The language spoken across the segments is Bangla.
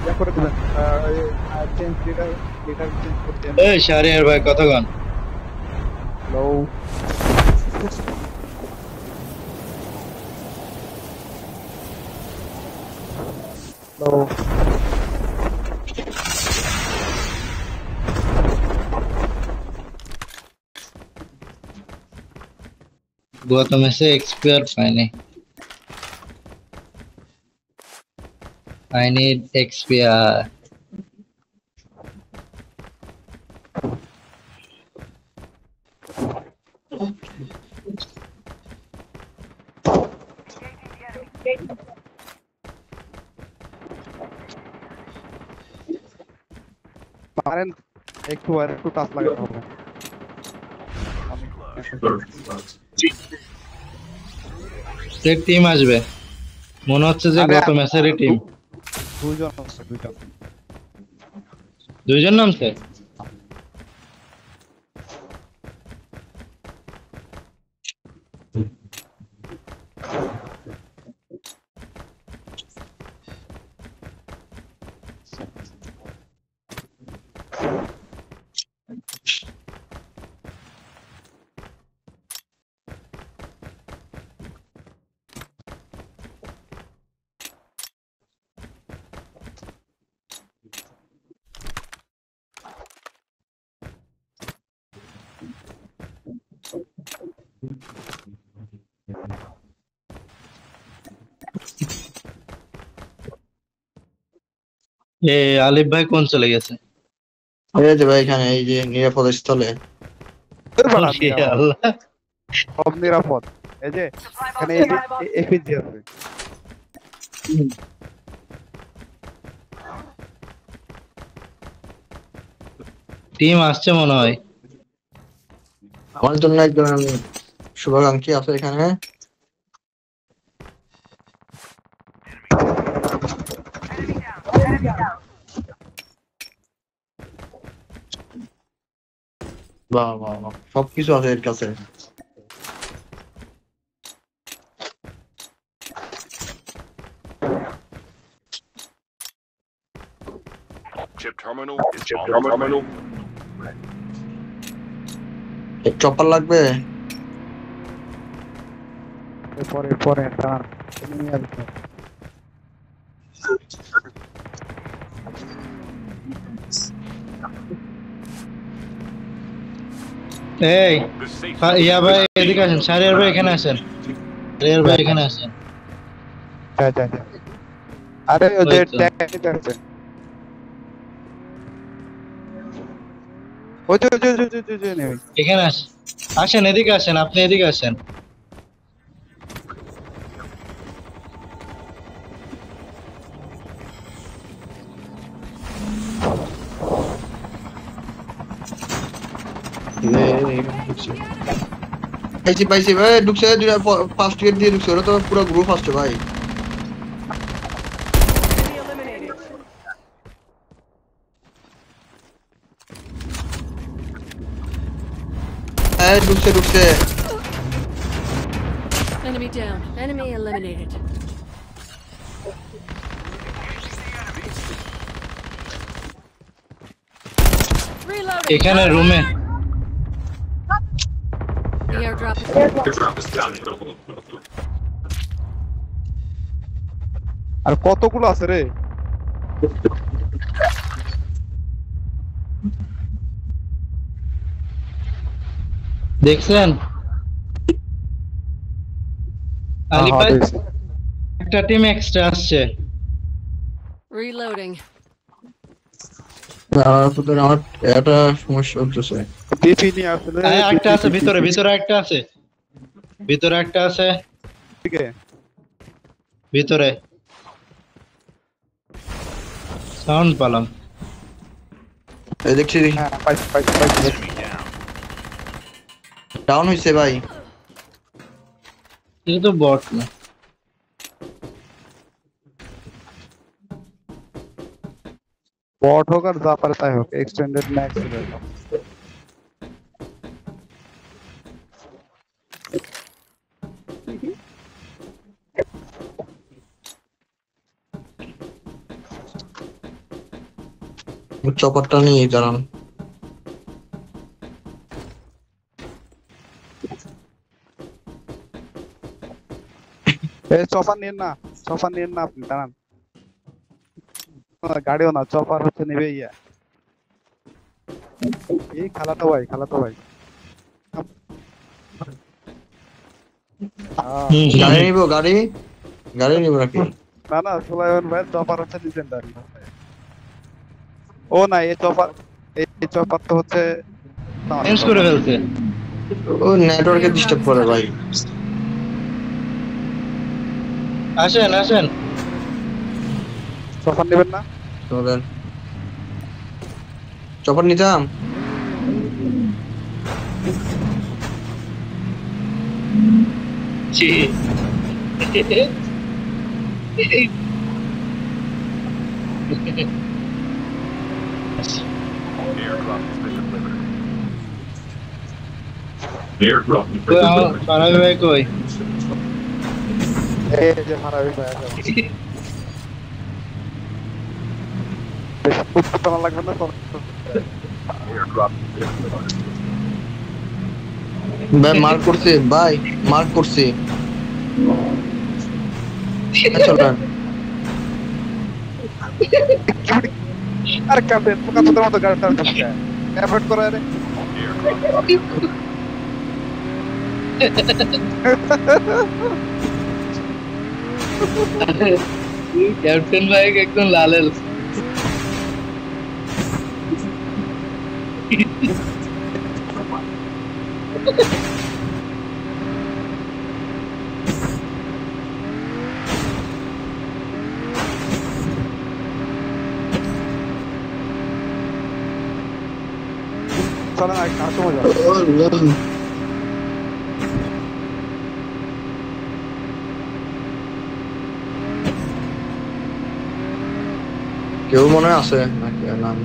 ইয়া করে দিবেন চেঞ্জ লিটার লিটার চেঞ্জ করে দেন এই শাহরিয়ার ভাই কতক্ষণ লো লো গত ম্যাচে এক্সপিআর পাইনি আই নিড এক্সপিআর পারেন একটু টাচ লাগাতে হবে আমি টিম আসবে মনে হচ্ছে যে আরে গত ম্যাচেরই টিম দুইজন আছে দুইজন দুইজন নামছে এ আলিফ ভাই কোন চলে গেছে এই যে ভাই এখানে এই যে নিরাপদ স্থলে বাড়া ওরে নিরাপদ আল্লাহ সব নিরাপদ এই যে এখানে এপিজি আছে টিম আসছে মনে হয় আমার জন্য একজন শুভাকাঙ্ক্ষী আছে এখানে বাহ বাহ বাহ সবকিছু আছে এর কাছে Chip terminal is terminal. চপ্পার লাগবে পরে পরে তার এনিমি আসবে এই The safe ইয়া ভাই এদিকে আসেন শাহরিয়ার ভাই এখানে আসেন শাহরিয়ার ভাই এখানে আসেন যা যা যা আরে ওই ওদের তো। ট্যাগ আছে ওই যে নেই এখানে আসেন এদিকে আসেন আপনি এদিকে আসেন পাইছি পাইছি ভাই ঢুকছে দুইটা ফার্স্ট গেট দিয়ে ঢুকছে ওরা তো পুরো গ্রুপ আসছে ভাই হ্যাঁ ঢুকছে ঢুকছে Enemy down. Enemy eliminated. Reloading. এখানে রুমে The airdrop is আর কতগুলো আছে রে দেখছেন আলিফ ভাই একটা টিম এক্সট্রা আসছে reloading. আমার এটা সমস্যা হচ্ছে ডিপি নিয়ে আসলে হ্যাঁ একটা আছে ভিতরে ভিতরে একটা আছে ভিতরে একটা আছে ঠিক আছে ভিতরে সাউন্ড পেলাম এই দেখছি হ্যাঁ পাইছি ডাউন হইছে ভাই এটা তো বট না বট হোক আর যা পারে তাই হোক এক্সটেন্ডেড ম্যাক্স চপারটা নিয়ে দাঁড়ান। চপার নিন না, চপার নিন না, আপনি দাঁড়ান। গাড়িও না, চপার হচ্ছে নেবে ইয়া। এই খালাতো ভাই, খালাতো ভাই। গাড়ি নিব, গাড়ি গাড়ি নিব নাকি? না না, সুলাইমান ভাই চপার হচ্ছে লিজেন্ডারি। ও না, এই চপার, এই চপার তো হচ্ছে চেঞ্জ করে ফেলছে। ও নেটওয়ার্কে ডিস্টার্ব করে ভাই। আসেন আসেন। চপার নেবেন না? চলেন, চপার নিতাম। জি। Airdrop has been delivered. Airdrop has কই আমার পারাবি ভাই কই? এই যে মারাবি ভাই আছে। বেশি উত্তেজনা লাগবে না তো। Airdrop has been delivered. ভাই মার্ক করছে, ভাই মার্ক করছে। চলেন। আরে ক্যাপ্টেন, পোকা তোদের মতো গাড়ি চালাচ্ছে। অ্যাভয়েড করো আরে। ক্যাপ্টেন ভাই একদম লালেল। চলেন আর কাজ সময় যাবে। কেউ মনে হয় আছে নাকি নাম?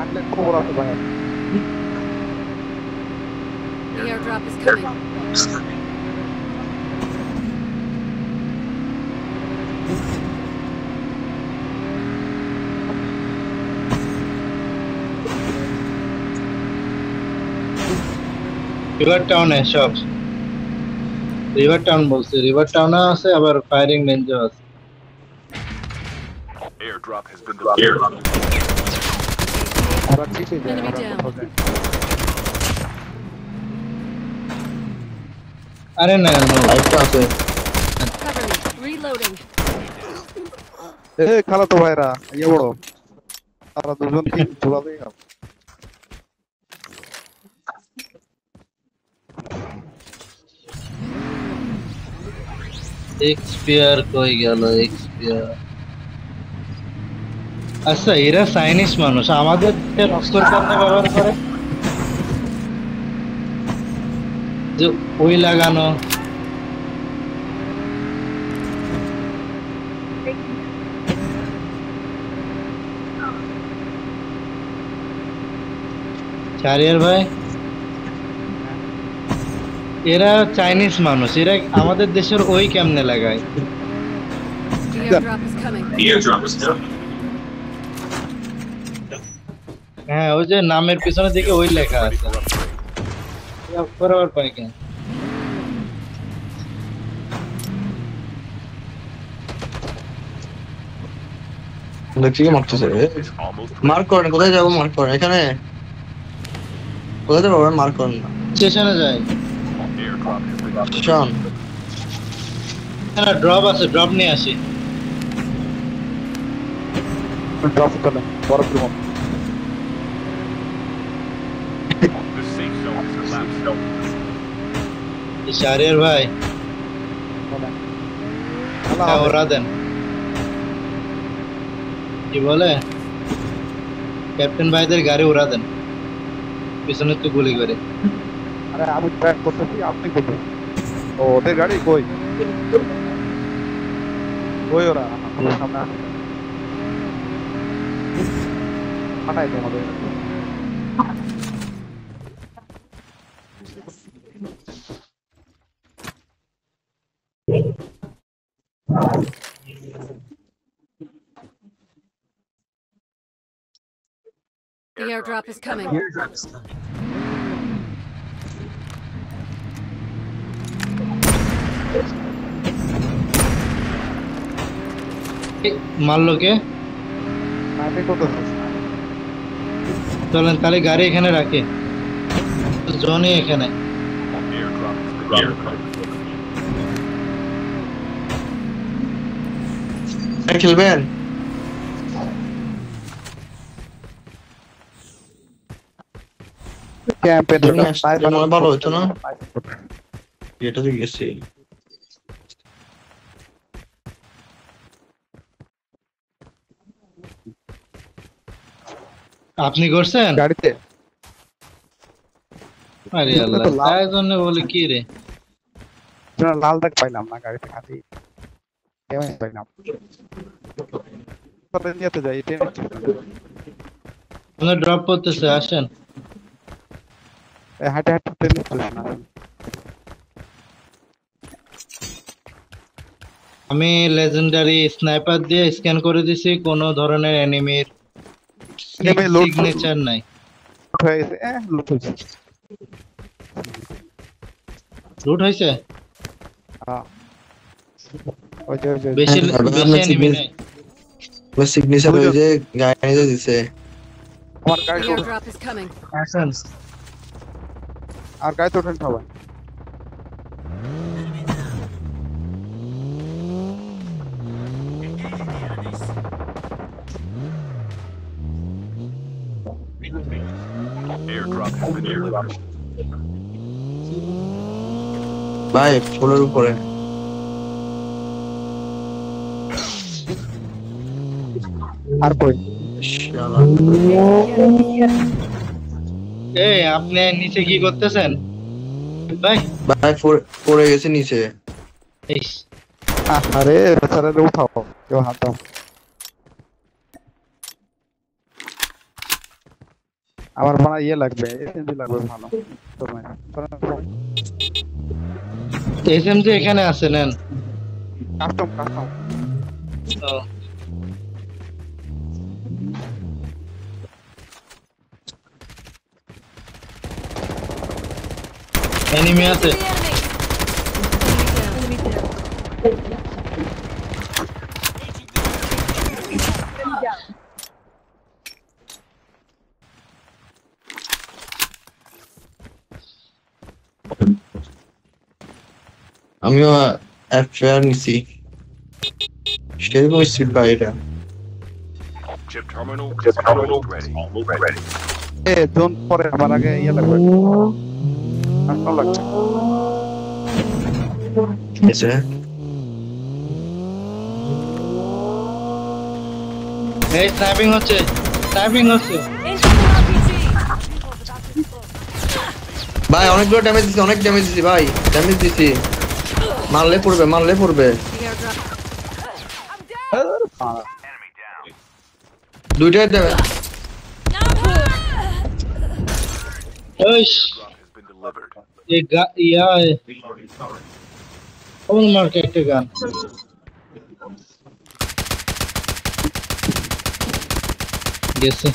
আগলে খবর আছে ভাই। The airdrop is coming. River টাউনে সব। রিভার টাউন বলছে, রিভার টাউনে আছে আবার ফায়ারিং রেঞ্জও আছে। Airdrop has been delivered. আমরা ঠিকই যাই, Enemy আমরা down. কোথাও যাই। আরে না no. আরেকটা আছে। Cover me. Reloading. এ খালাতো ভাইরা, ইয়ে বড়। তারা দুজন কি ঝুলাবে? এক্সপিয়ার কই গেল এক্সপিয়ার? আচ্ছা এরা চাইনিজ মানুষ, আমাদের অস্ত্র কারণে ব্যবহার করে যে ওই লাগানো। চারিয়ার ভাই, এরা চাইনিজ মানুষ, এরা আমাদের দেশের ওই কেমনে লাগায়? The airdrop is coming. Airdrop is coming. হ্যাঁ ওই যে নামের পিছনের দিকে ওই লেখা আছে। বরাবর পাই কেন? দেখছি কি মারতেছে। It's almost মার্ক করেন, কোথায় যাবো? মার্ক করেন, এখানে কোথায় যাবো? মার্ক করেন না। স্টেশনে যাই। airdrop has been delivered. শোন, হ্যাঁ ড্রপ আছে, ড্রপ নিয়ে আসি। ড্রপ চলে, বড় বিমান। The safe zone is collapsed. চারিয়ার ভাই হ্যাঁ ওরা দেন। কি বলে? ক্যাপ্টেন ভাইদের গাড়ি ওরা দেন, পিছনে তো গুলি করে। আরে আমি ট্র্যাক করতেছি, আপনি করবেন। ও ওদের গাড়ি কই? কই ওরা? আমাদের সামনে আসে। ফাটাই তোমাদের। The airdrop is coming. মারলো কে? আমি করতেছি চলেন তাহলে গাড়ি এখানে রাখে, জনি এখানে। Airdrop has been delivered. খেলবেন? ক্যাম্পের মনে ভালো হতো না, এটা তো গেছে। আপনি করছেন? গাড়িতে আরে আল্লাহ, তাই জন্য বলে কি রে? লাল দাগ পাইলাম না গাড়িতে, খালি কেমন পাইলাম। তবে নিতে যাই ট্রেনে আমরা ড্রপ করতেছে, আসেন। হাঁটে হাঁটে ট্রেনে চলছে না। আমি লেজেন্ডারি স্নাইপার দিয়ে স্ক্যান করে দিছি, কোনো ধরনের এনিমির Enemy load সিগনেচার নাই। হয়ে গেছে, লুট হয়েছে। লুট হয়েছে? হ্যাঁ ওই যে বেশি হ্যাঁ, বেশি আমরা এনিমি নাই। বস সিগনেচার হয়ে যে গাড়ি দিছে। আমার গাড়ি The airdrop is coming. আসেন। আর গাড়ি তো ওঠেন সবাই। Airdrop has been delivered. ভাই ফ্লোরের উপরে আর কই শালা। এই আপনি নিচে কি করতেছেন ভাই? ভাই পড়ে গেছে নিচে। ইস, আরে বেচারারে উঠাও, কেউ হাত দাও। আমার মনে হয় ইয়ে লাগবে, এসএমজি লাগবে ভালো। তোমায় এসএমজি এখানে আছে, নেন। কাস্টম কাস্টম ও, এনিমি আছে। The enemy. Enemy down. আমিও এফআর নিছি, সেরকম স্পিড ভাই এটা। Chip terminal is almost ready. Zone পরে আমার আগে ইয়ে লাগবে, কাস্টম লাগবে। এসে এই স্নাইপিং হচ্ছে, স্নাইপিং হচ্ছে। ভাই অনেকগুলো ড্যামেজ দিছি, অনেক ড্যামেজ দিছি ভাই, ড্যামেজ দিছি। মারলে পড়বে, মারলে পড়বে। The airdrop. দুইটাই damage. ওইশ, Airdrop has been delivered. এই ইয়া কোন মার্কে একটা গান। গেছে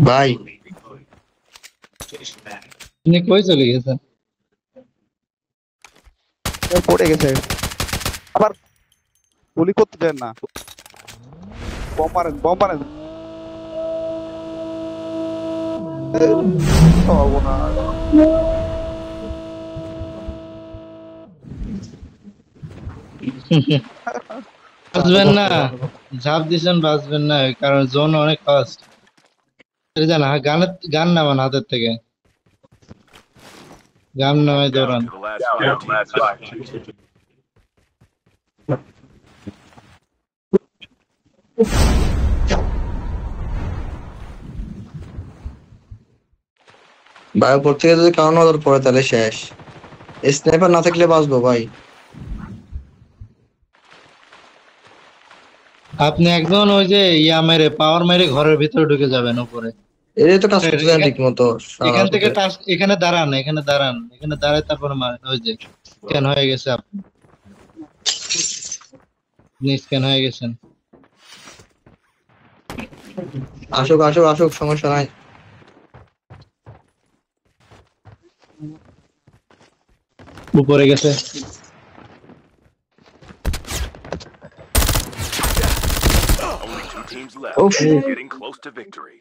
ভাই আপনি কই চলে গেছেন? পড়ে গেছে, আবার গুলি করতে দেন না। বম মারেন, বম মারেন। বাঁচবেন না, ঝাঁপ দিছেন, বাঁচবেন না, কারণ জোন অনেক ফাস্ট। জানা গান নামান হাতের থেকে, গান নামায় দৌড়ান। To the last 15 teams. ভাই উপর থেকে যদি কারণ নজর পড়ে তাহলে শেষ। স্নাইপার না থাকলে বাঁচবো ভাই। আপনি একজন ওই যে ইয়া মেরে পাওয়ার মেরে ঘরের ভিতরে ঢুকে যাবেন উপরে। এটাই তো কাজ করতে দেন ঠিক মতো। এখান থেকে এখানে দাঁড়ান, এখানে দাঁড়ান, এখানে দাঁড়ায় তারপরে ওই যে স্ক্যান হয়ে গেছে, আপনি স্ক্যান হয়ে গেছেন। আসুক আসুক আসুক, সমস্যা নাই। উপরে গেছে। Only 2 teams left. Oof. Getting close to victory.